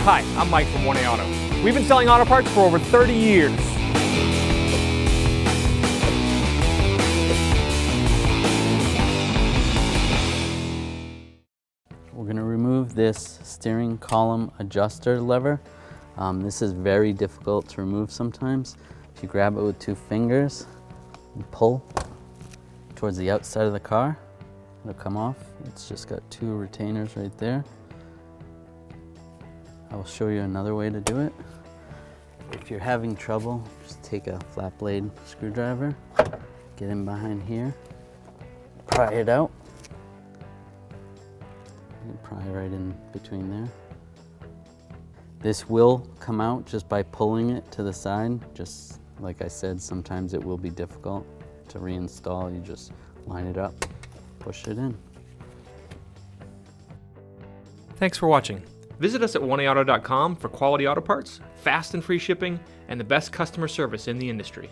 Hi, I'm Mike from 1A Auto. We've been selling auto parts for over 30 years. We're going to remove this steering column adjuster lever. This is very difficult to remove sometimes. If you grab it with 2 fingers and pull towards the outside of the car, it'll come off. It's just got 2 retainers right there. I will show you another way to do it. If you're having trouble, just take a flat blade screwdriver, get in behind here, pry it out. You can pry right in between there. This will come out just by pulling it to the side. Just like I said, sometimes it will be difficult to reinstall. You just line it up, push it in. Thanks for watching. Visit us at 1AAuto.com for quality auto parts, fast and free shipping, and the best customer service in the industry.